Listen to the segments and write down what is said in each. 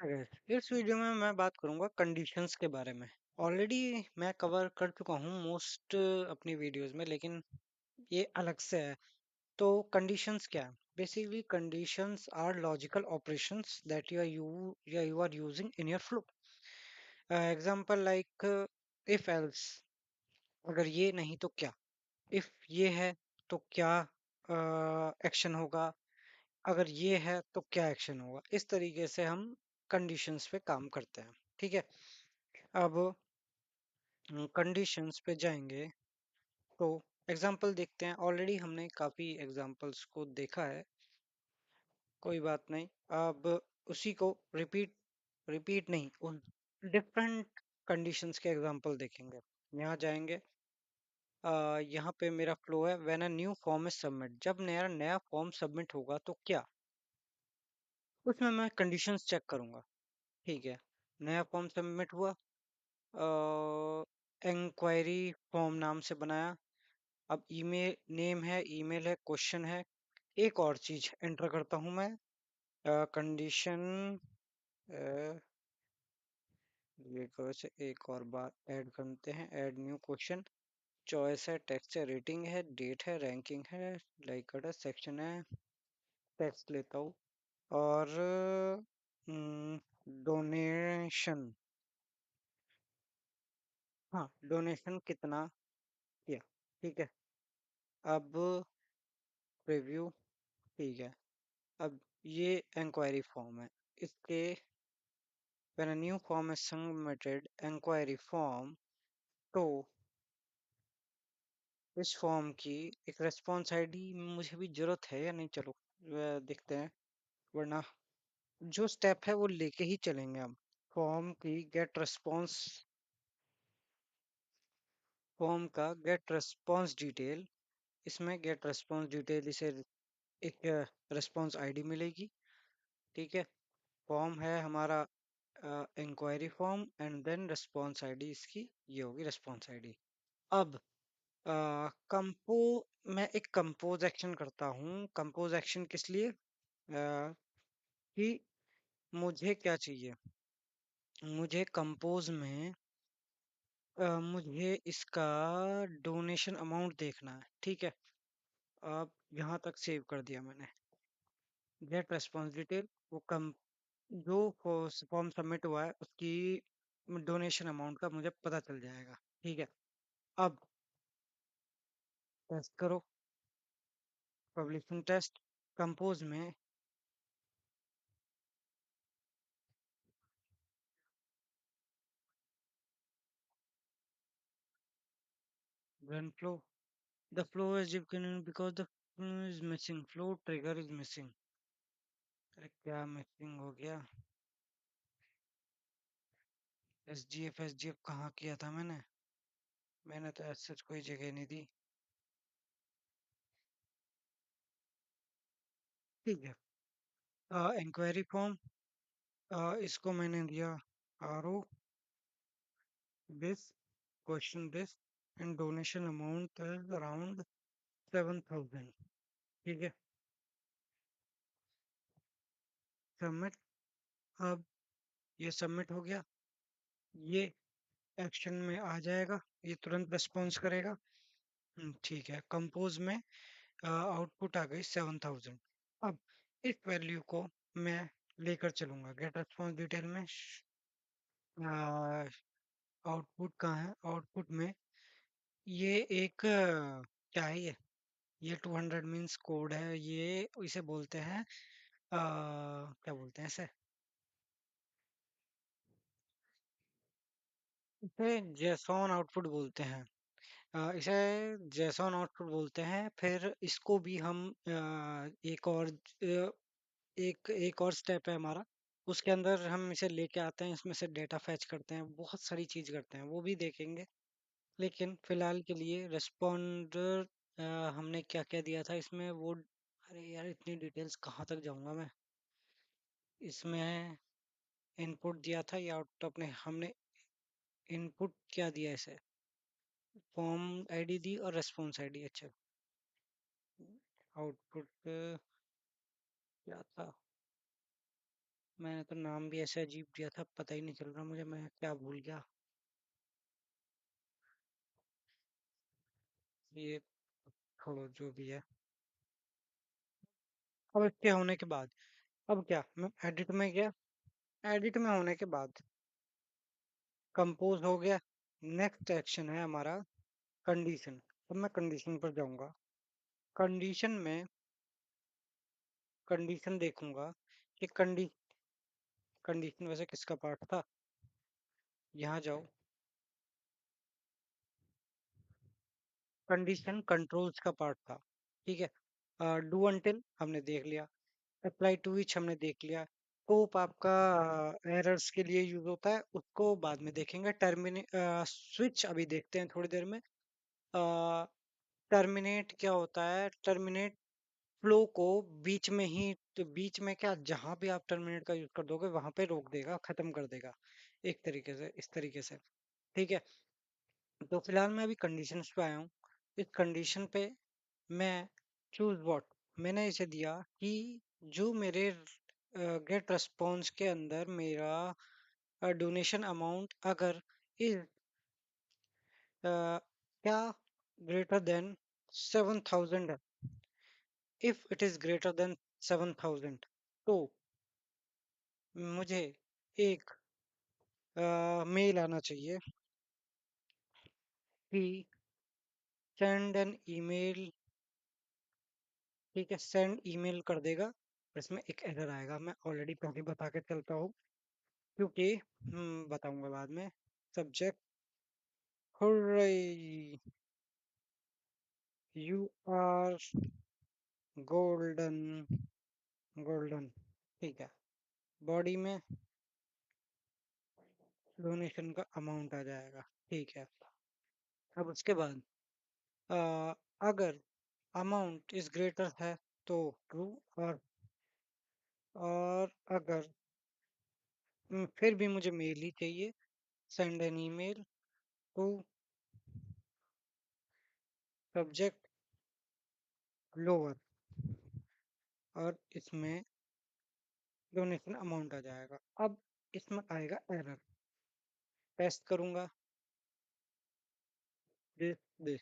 अगर इस वीडियो में मैं बात करूंगा कंडीशंस के बारे में। ऑलरेडी मैं कवर कर चुका हूँ मोस्ट अपनी वीडियोस में, लेकिन ये अलग से है। तो कंडीशंस क्या है? Basically conditions are logical operations that you are using in your flow. Example like if else, अगर ये नहीं तो क्या। इफ ये है तो क्या एक्शन होगा, अगर ये है तो क्या एक्शन होगा। इस तरीके से हम कंडीशंस पे काम करते हैं। ठीक है, अब कंडीशंस पे जाएंगे तो एग्जाम्पल देखते हैं। ऑलरेडी हमने काफी एग्जाम्पल्स को देखा है, कोई बात नहीं। अब उसी को रिपीट रिपीट नहीं, उन डिफरेंट कंडीशंस के एग्जाम्पल देखेंगे। यहाँ जाएंगे, यहाँ पे मेरा फ्लो है when a new form is submit. जब नया नया फॉर्म सबमिट होगा तो क्या, उसमें मैं कंडीशंस चेक करूंगा। ठीक है, नया फॉर्म सबमिट हुआ, इंक्वायरी फॉर्म नाम से बनाया। अब ईमेल नेम है, ईमेल है, क्वेश्चन है। एक और चीज एंटर करता हूं मैं, कंडीशन। ये से एक और बात ऐड करते हैं, ऐड न्यू क्वेश्चन। चॉइस है, टेक्स्ट है, रेटिंग है, डेट है, रैंकिंग है, लाइक है, सेक्शन है। टेक्स्ट लेता हूँ और डोनेशन। हाँ, डोनेशन कितना किया। ठीक है, अब प्रीव्यू। ठीक है, अब ये इंक्वायरी फॉर्म है। इसके when a new form is submitted inquiry form, तो इस फॉर्म की एक रेस्पॉन्स आईडी मुझे भी जरूरत है या नहीं, चलो देखते हैं। वरना जो स्टेप है वो लेके ही चलेंगे हम। फॉर्म की गेट रेस्पॉन्स, फॉर्म का गेट रेस्पॉन्स डिटेल। इसमें गेट रेस्पॉन्स डिटेल इसे एक रेस्पॉन्स आईडी मिलेगी। ठीक है, फॉर्म है हमारा inquiry form and then response ID इसकी ये होगी रेस्पॉन्स आईडी। अब कंपो मैं एक कंपोज एक्शन करता हूँ। कंपोज एक्शन किस लिए? कि मुझे क्या चाहिए, मुझे कंपोज में मुझे इसका डोनेशन अमाउंट देखना है। ठीक है, अब यहाँ तक सेव कर दिया मैंने। गेट रेस्पॉन्स डिटेल, वो कम जो फॉर्म सबमिट हुआ है उसकी डोनेशन अमाउंट का मुझे पता चल जाएगा। ठीक है, अब टेस्ट करो, पब्लिशिंग टेस्ट कंपोज में। Run flow, the flow is disconnected because the flow is missing, flow trigger is missing। अरे क्या मिसिंग हो गया? एस जी एफ कहाँ किया था मैंने? मैंने तो ऐसा कोई जगह नहीं दी। ठीक है, इंक्वायरी फॉर्म, इसको मैंने दिया R O this, question this, and donation amount is around 7,000। ठीक है, सबमिट। अब ये सबमिट हो गया, ये एक्शन में आ जाएगा, ये तुरंत रिस्पॉन्स करेगा। ठीक है, कंपोज में आउटपुट आ गई 7,000। अब इस वैल्यू को मैं लेकर चलूंगा गेट रेस्पॉन्स डिटेल में। आउटपुट कहाँ है? आउटपुट में ये एक क्या है ये 200 मीन्स कोड है। ये इसे बोलते हैं क्या बोलते हैं इसे? इसे जेसॉन आउटपुट बोलते हैं। इसे जेसॉन आउटपुट बोलते हैं। फिर इसको भी हम एक और स्टेप है हमारा, उसके अंदर हम इसे लेके आते हैं, इसमें से डेटा फैच करते हैं, बहुत सारी चीज करते हैं, वो भी देखेंगे। लेकिन फिलहाल के लिए रेस्पॉन्डर हमने क्या क्या दिया था इसमें वो, अरे यार इतनी डिटेल्स कहाँ तक जाऊंगा मैं। इसमें इनपुट दिया था या आउटपुट, अपने हमने इनपुट क्या दिया इसे, फॉर्म आईडी दी और रेस्पॉन्स आईडी। अच्छा, आउटपुट क्या था? मैंने तो नाम भी ऐसे अजीब दिया था, पता ही नहीं चल रहा मुझे, मैं क्या भूल गया। ये छोड़ो जो भी है। अब इसके होने के बाद अब क्या, मैं एडिट में गया। एडिट में होने के बाद कंपोज हो गया। नेक्स्ट एक्शन है हमारा कंडीशन। अब मैं कंडीशन पर जाऊंगा। कंडीशन में कंडीशन देखूंगा कि कंडीशन वैसे किसका पार्ट था। यहाँ जाओ। कंडीशन कंट्रोल्स का पार्ट था। ठीक है। डू अनटिल हमने देख लिया। अप्लाई टू ईच हमने देख लिया। स्कोप आपका एरर्स के लिए यूज होता है, उसको बाद में देखेंगे। स्विच अभी देखते हैं थोड़ी देर में। टर्मिनेट क्या होता है? टर्मिनेट फ्लो को बीच में ही, तो बीच में क्या, जहां भी आप टर्मिनेट का यूज कर दोगे वहां पे रोक देगा, खत्म कर देगा एक तरीके से, इस तरीके से। ठीक है। तो फिलहाल मैं अभी कंडीशंस पे आया हूँ। इस कंडीशन पे मैं चूज व्हाट, मैंने इसे दिया कि जो मेरे गेट रेस्पॉन्स के अंदर मेरा डोनेशन अमाउंट अगर इज क्या ग्रेटर देन 7,000 है। If it is greater than 7,000 तो मुझे एक मेल आना चाहिए कि सेंड एन ईमेल। ठीक है, सेंड ईमेल कर देगा और इसमें एक एरर आएगा। मैं ऑलरेडी पहले बता के चलता हूँ, क्योंकि बताऊंगा बाद में। Subject hurray, you are golden, golden. ठीक है। बॉडी में डोनेशन का अमाउंट आ जाएगा। ठीक है। अब उसके बाद अ, अगर अमाउंट इज ग्रेटर है तो ट्रू, और अगर फिर भी मुझे मेल ही चाहिए, send an email to subject lower, और इसमें डोनेशन अमाउंट आ जाएगा। अब इसमें आएगा एरर। टेस्ट करूंगा। दिस दिस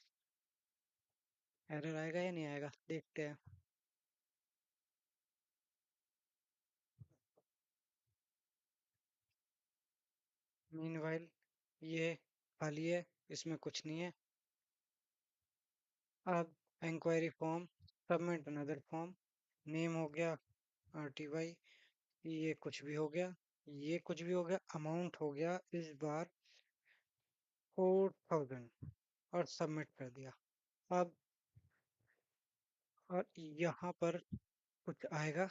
एरर आएगा या नहीं आएगा, देखते हैं। मीनवाइल ये खाली है, इसमें कुछ नहीं है। अब inquiry form, submit another form, name हो गया RTY, ये कुछ भी हो गया, ये कुछ भी हो गया। अमाउंट हो गया इस बार 4,000 और सबमिट कर दिया। अब और यहाँ पर कुछ आएगा,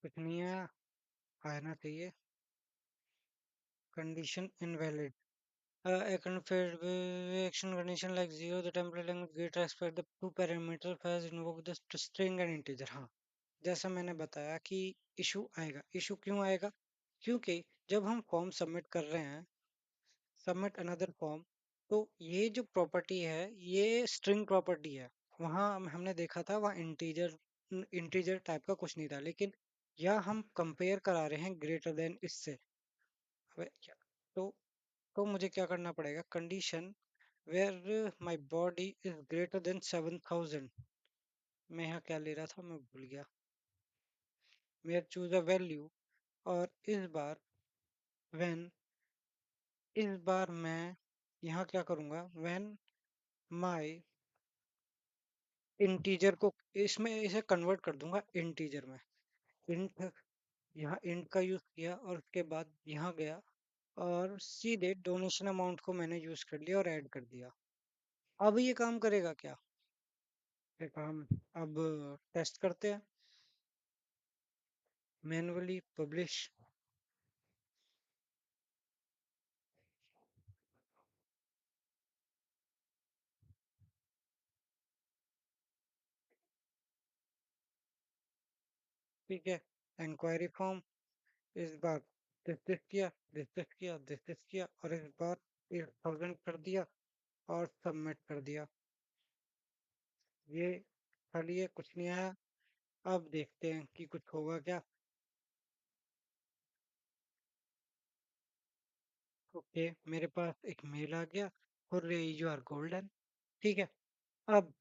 कुछ नहीं आया, आना चाहिए। Condition invalid. A configuration condition like 0, the template language get respect the two parameter has invoke the string and integer। हाँ, जैसा मैंने बताया कि इशू आएगा। इशू क्यों आएगा? क्योंकि जब हम फॉर्म सबमिट कर रहे हैं, सबमिट अनदर फॉर्म, तो ये जो प्रॉपर्टी है ये स्ट्रिंग प्रॉपर्टी है। वहाँ हमने देखा था, वहाँ इंटीजर इंटीजर टाइप का कुछ नहीं था, लेकिन यहाँ हम कंपेयर करा रहे हैं ग्रेटर देन इससे। अबे क्या, तो तो मुझे क्या करना पड़ेगा? Condition where my body is greater than 7,000। मैं यहाँ क्या ले रहा था, मैं भूल गया। मैं चूज अ वैल्यू, और व्हेन इस बार मैं यहाँ क्या करूँगा? व्हेन माई इंटीजर को, इसमें इसे कन्वर्ट कर दूंगा इंटीजर में। इंट, यहाँ इंट का यूज किया और उसके बाद यहाँ गया और सीधे डोनेशन अमाउंट को मैंने यूज कर लिया और ऐड कर दिया। अब ये काम करेगा क्या? ये काम अब टेस्ट करते हैं। Manually publish. ठीक है। इंक्वायरी फॉर्म, इस बार दिस किया, दिस किया, दिस किया, और इस बार 8,000 कर दिया और सबमिट कर दिया। ये खाली है, कुछ नहीं आया। अब देखते हैं कि कुछ होगा क्या। ओके, मेरे पास एक मेल आ गया, हुर्रे यू आर गोल्डन। ठीक है। अब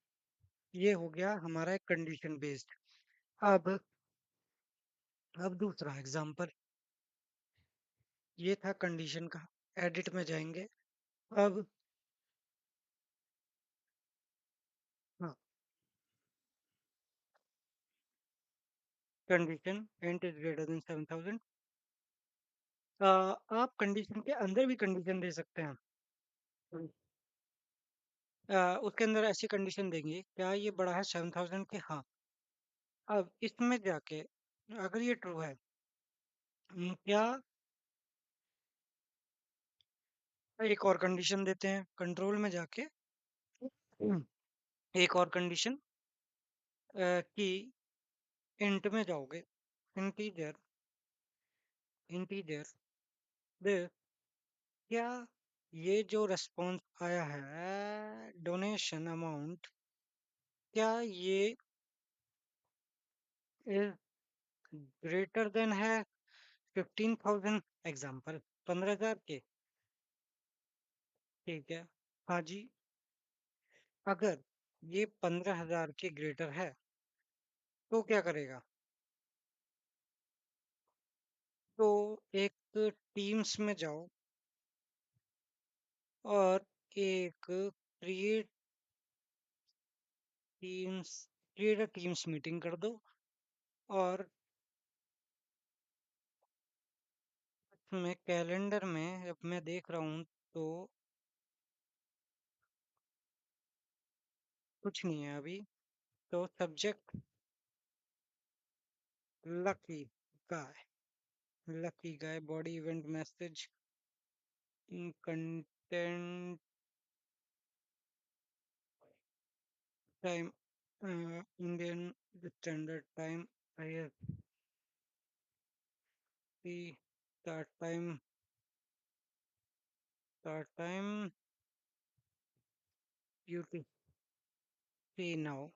ये हो गया हमारा एक कंडीशन बेस्ड। अब अब दूसरा एग्जांपल, ये था कंडीशन का। एडिट में जाएंगे। अब हाँ, condition int is greater then 7000। आप कंडीशन के अंदर भी कंडीशन दे सकते हैं। उसके अंदर ऐसी कंडीशन देंगे, क्या ये बड़ा है 7000 के? हाँ। अब इसमें जाके अगर ये ट्रू है, क्या, एक और कंडीशन देते हैं कंट्रोल में जाके। हम्म, एक और कंडीशन कि इंट में जाओगे, इंटीजर, इंटीजर दिस, क्या ये जो रेस्पॉन्स आया है डोनेशन अमाउंट, क्या ये इज ग्रेटर देन है 15,000, एग्जाम्पल 15,000 के? ठीक है। हाँ जी। अगर ये 15,000 के ग्रेटर है तो क्या करेगा? तो एक टीम्स में जाओ और एक teams create a teams meeting कर दो। और मैं कैलेंडर में अब मैं देख रहा हूँ तो कुछ नहीं है अभी। तो subject lucky guy, lucky guy, body event message, content time, Indian standard time, IST, start time, start time, UTC now,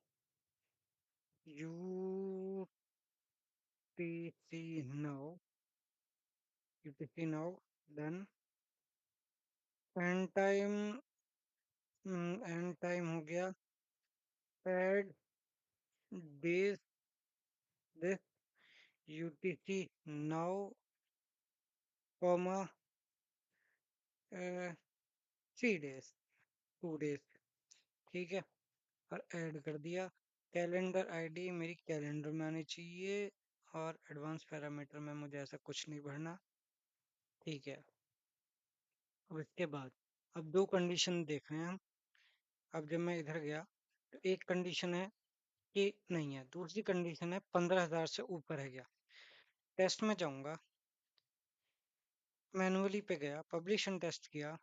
UTC now, UTC now, done. End time, end time हो गया। Add days this UTC now, comma 3 days, 2 days. ठीक है। और add कर दिया। Calendar ID मेरी calendar में आनी चाहिए। और एडवांस पैरामीटर में मुझे ऐसा कुछ नहीं भरना। ठीक है। अब इसके बाद अब दो कंडीशन देख रहे हैं हम। अब जब मैं इधर गया तो एक कंडीशन है कि नहीं है, दूसरी कंडीशन है 15,000 से ऊपर है क्या। टेस्ट में जाऊंगा, मैनुअली पे गया, पब्लिश एंड टेस्ट किया।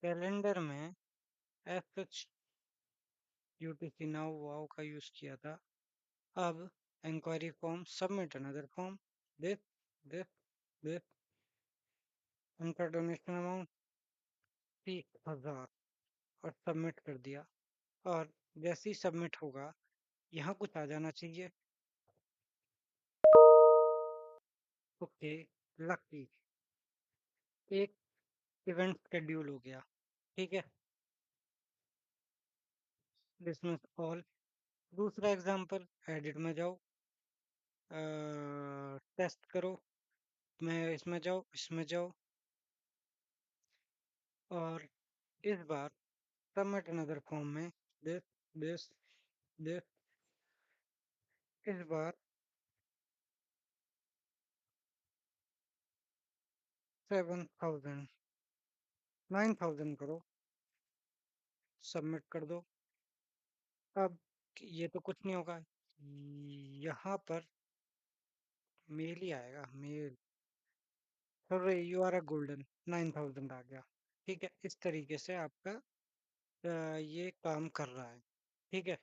कैलेंडर में as such UTC now wow का यूज किया था। अब inquiry form, submit another form, this this this, उनका डोनेशन अमाउंट 30,000, और सबमिट कर दिया। और जैसे ही सबमिट होगा यहाँ कुछ आ जाना चाहिए। ओके, लकी, एक इवेंट शेड्यूल हो गया। ठीक है। Dismiss all. दूसरा एग्जांपल, एडिट में जाओ, टेस्ट करो, मैं इसमें जाओ, इसमें जाओ, और इस बार सबमिट अनदर फॉर्म में दिस दिस दिस, इस बार 7,000, 9,000 करो, सबमिट कर दो। अब ये तो कुछ नहीं होगा, यहाँ पर मेल ही आएगा, मेल, अरे यू आर अ गोल्डन, 9,000 आ गया। ठीक है, इस तरीके से आपका ये काम कर रहा है। ठीक है।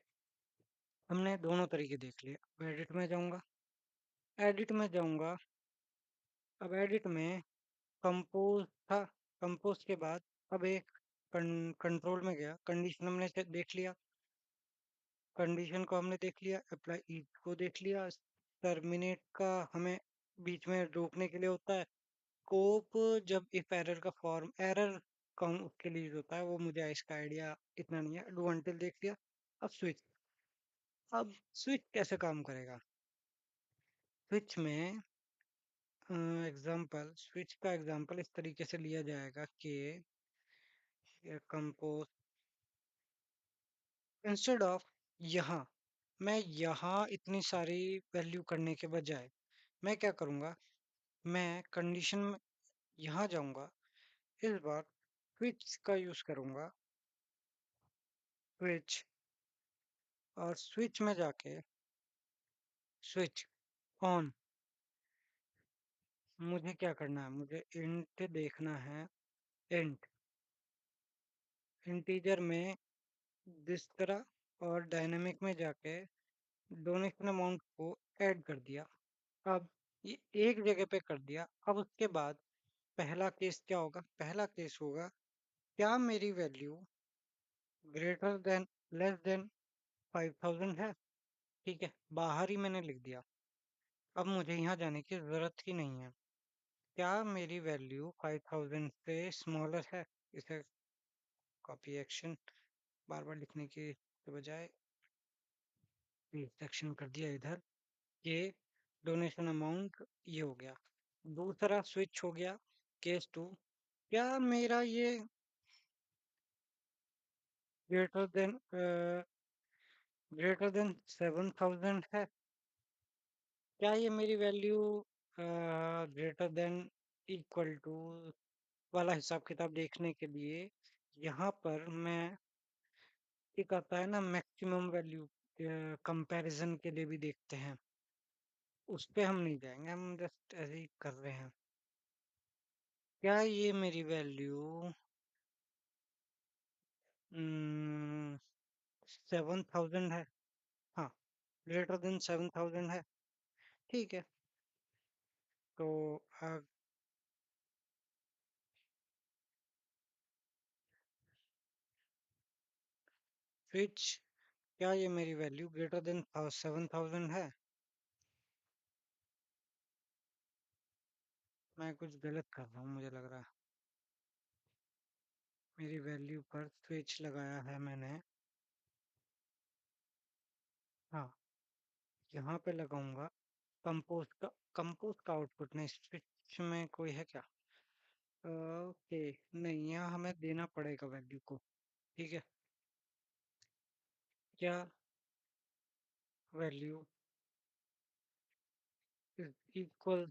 हमने दोनों तरीके देख लिए। अब एडिट में जाऊंगा, एडिट में जाऊंगा। अब एडिट में कंपोज था, कंपोज के बाद अब एक कंट्रोल में गया, कंडीशन हमने देख लिया, कंडीशन को हमने देख लिया, अप्लाई ईच को देख लिया, टर्मिनेट का हमें बीच में रोकने के लिए होता है, स्कोप जब इफ एरर का फॉर्म एरर कौन उसके लिए यूज होता है वो मुझे इसका आइडिया इतना नहीं है, डू अनटिल देख लिया। अब स्विच, अब स्विच कैसे काम करेगा? स्विच में एग्जांपल, स्विच का एग्जांपल इस तरीके से लिया जाएगा कि कंपोज इंस्टेड ऑफ यहाँ, मैं यहाँ इतनी सारी वैल्यू करने के बजाय मैं क्या करूँगा, मैं कंडीशन में यहाँ जाऊँगा, इस बार स्विच का यूज़ करूँगा, स्विच, और स्विच में जाके स्विच ऑन, मुझे क्या करना है, मुझे इंट देखना है, इंट इंटीजर में जिस तरह, और डायनेमिक में जाके डोनेशन अमाउंट को ऐड कर दिया। अब ये एक जगह पे कर दिया। अब उसके बाद पहला केस क्या होगा, पहला केस होगा क्या मेरी value greater than less than 5000 है, ठीक है, बाहर ही मैंने लिख दिया, अब मुझे यहाँ जाने की जरूरत ही नहीं है। क्या मेरी वैल्यू 5000 से स्मॉलर है, इसे कॉपी एक्शन बार बार लिखने के बजाय सेक्शन कर दिया इधर, ये डोनेशन अमाउंट ये हो गया। दूसरा स्विच हो गया केस टू, क्या मेरा ये ग्रेटर देन ग्रेटर देन 7000 है, क्या ये मेरी value greater than equal to वाला हिसाब किताब देखने के लिए यहाँ पर मैं एक आता है ना मैक्सिमम वैल्यू कंपैरिजन के लिए भी देखते हैं, उस पे हम नहीं जाएंगे, हम जस्ट ऐसे ही कर रहे हैं। क्या ये मेरी वैल्यू 7000 है, हाँ, ग्रेटर देन 7000 है, ठीक है। तो स्विच, क्या ये मेरी वैल्यू ग्रेटर देन 7000 है? मैं कुछ गलत कर रहा हूँ मुझे लग रहा है, मेरी वैल्यू पर स्विच लगाया है मैंने, हाँ, यहाँ पे लगाऊंगा कंपोज का आउटपुट नहीं, स्विच में कोई है क्या? ओके, नहीं, यहाँ हमें देना पड़ेगा वैल्यू को, ठीक है, क्या वैल्यू इज इक्वल,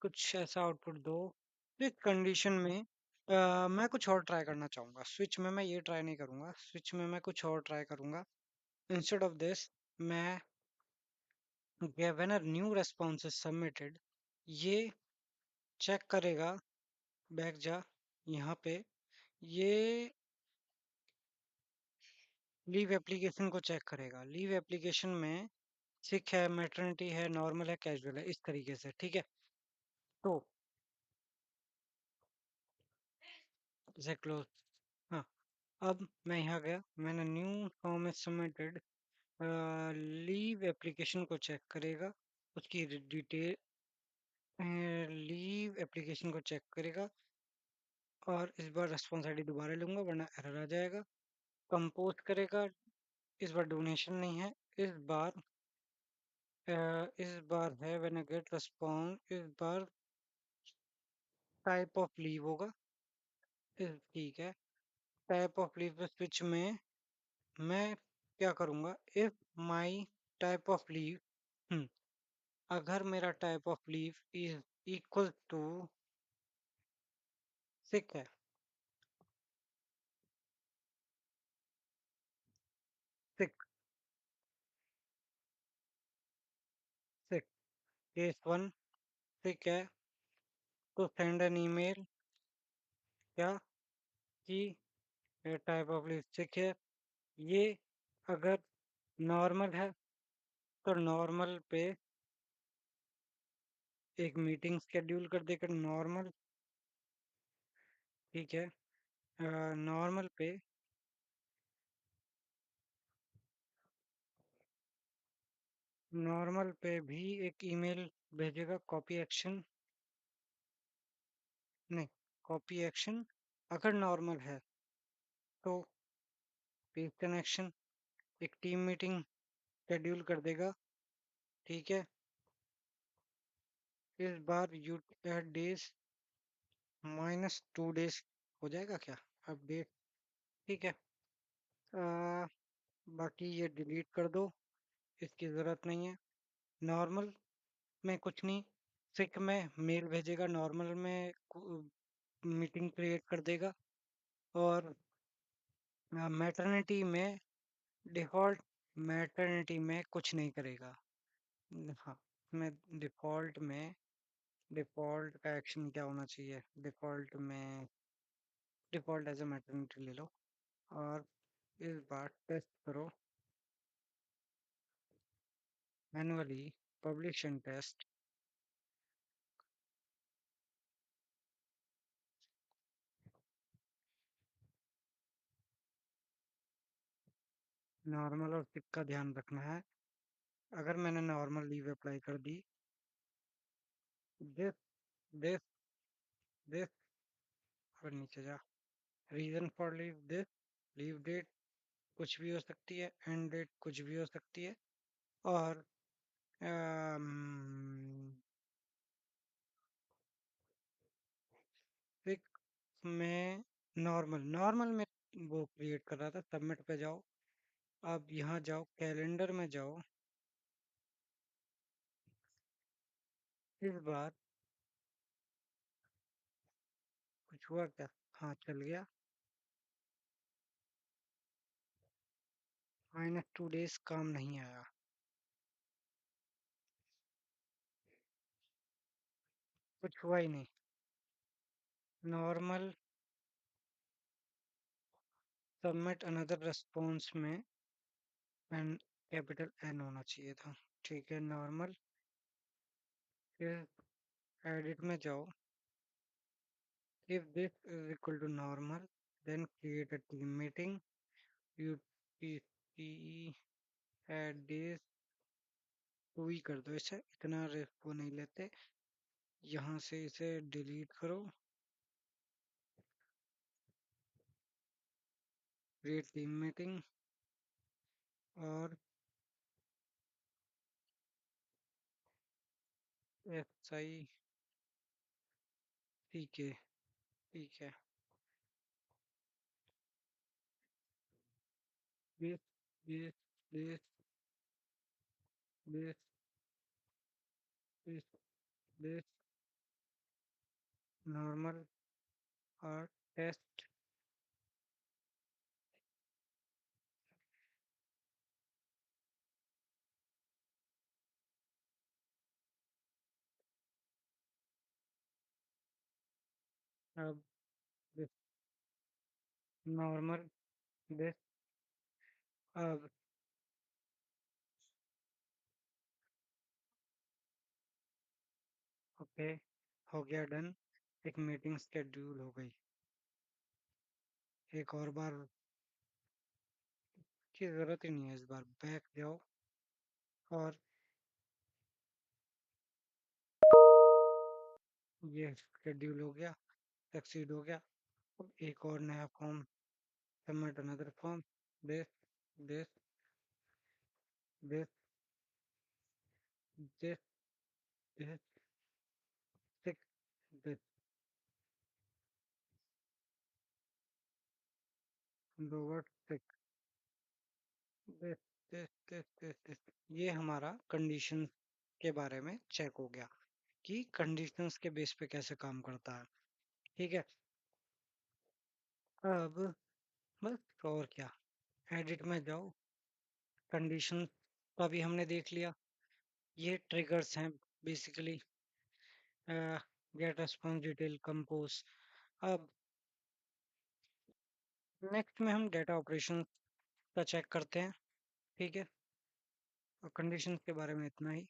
कुछ ऐसा आउटपुट दो इस कंडीशन में। मैं कुछ और ट्राई करना चाहूंगा, स्विच में मैं ये ट्राई नहीं करूंगा, स्विच में मैं कुछ और ट्राई करूंगा, इंस्टेड ऑफ दिस मैं when a new response is submitted, ये चेक करेगा, बैक जा यहाँ पे, ये लीव एप्लीकेशन को चेक करेगा, लीव एप्लीकेशन में सिक है, मैटरनिटी है, नॉर्मल है, कैजुअल है, इस तरीके से, ठीक है। तो इसे क्लोज, हाँ, अब मैं यहाँ गया, मैंने new form is submitted, leave application को चेक करेगा, उसकी डिटेल, लीव एप्लीकेशन को चेक करेगा, और इस बार रेस्पॉन्स आईडी दोबारा लूंगा वरना एरर आ जाएगा, कंपोज करेगा, इस बार डोनेशन नहीं है, इस बार है व्हेन आई गेट रेस्पॉन्स, इस बार टाइप ऑफ लीव होगा, ठीक है, टाइप ऑफ लीव पे स्विच में मैं क्या करूंगा, if my type of leave, अगर मेरा type of leave is equal to sick है, सिक, सिक, केस वन सिक है, तो सेंड एन ईमेल, क्या कि टाइप ऑफ लीव सिक है, ये अगर नॉर्मल है तो नॉर्मल पे एक मीटिंग शेड्यूल कर देकर, नॉर्मल ठीक है। नॉर्मल पे भी एक ईमेल भेजेगा कॉपी एक्शन, नहीं, कॉपी एक्शन अगर नॉर्मल है तो पेज कनेक्शन एक टीम मीटिंग शेड्यूल कर देगा। ठीक है, इस बार यू एड डेज -2 डेज हो जाएगा क्या अपडेट? ठीक है। आ, बाकी ये डिलीट कर दो, इसकी ज़रूरत नहीं है। नॉर्मल में कुछ नहीं, सिक में मेल भेजेगा, नॉर्मल में मीटिंग क्रिएट कर देगा। और मैटरनिटी में डिफ़ॉल्ट, मैटरनिटी में कुछ नहीं करेगा। हाँ, मैं डिफ़ॉल्ट का एक्शन क्या होना चाहिए? डिफ़ॉल्ट एज अ मैटरनिटी ले लो और इस बार टेस्ट करो manually, publish and test. Normal और सिक का ध्यान रखना है। अगर मैंने नॉर्मल लीव अप्लाई कर दी, दिस दिस दिस और नीचे जा, reason for leave this, leave date कुछ भी हो सकती है, एंड डेट कुछ भी हो सकती है। और सिक में नॉर्मल में वो क्रिएट कर रहा था, सबमिट पे जाओ। अब यहाँ जाओ, कैलेंडर में जाओ। इस बार कुछ हुआ क्या? हाँ, चल गया। -2 डेज काम नहीं आया, कुछ हुआ ही नहीं। नॉर्मल सबमिट अनदर रेस्पॉन्स में एन कैपिटल एन होना चाहिए था। ठीक है, नॉर्मल, फिर एडिट में जाओ। If this is equal to normal, then create a team meeting, UTC add this, टू ही कर दो इसे, इतना वो नहीं लेते। यहाँ से इसे डिलीट करो, क्रिएट टीम मीटिंग और SI, ठीक है, ठीक है। this this this this this this normal और टेस्ट। अब दिस नॉर्मल, दिस, अब ओके, हो गया डन। एक मीटिंग शेड्यूल हो गई। एक और बार की जरूरत ही नहीं है, इस बार बैक जाओ और ये शेड्यूल हो गया, सक्सीड हो गया। अब एक और नया form, submit another form, this this this this this six, this lower six, this this. ये हमारा कंडीशन के बारे में चेक हो गया कि कंडीशंस के बेस पे कैसे काम करता है। ठीक है, अब बस और क्या, एडिट में जाओ, कंडीशन का भी हमने देख लिया। ये ट्रिगर्स हैं basically, get response detail, compose. अब नेक्स्ट में हम डेटा ऑपरेशन का चेक करते हैं। ठीक है, और कंडीशन के बारे में इतना ही।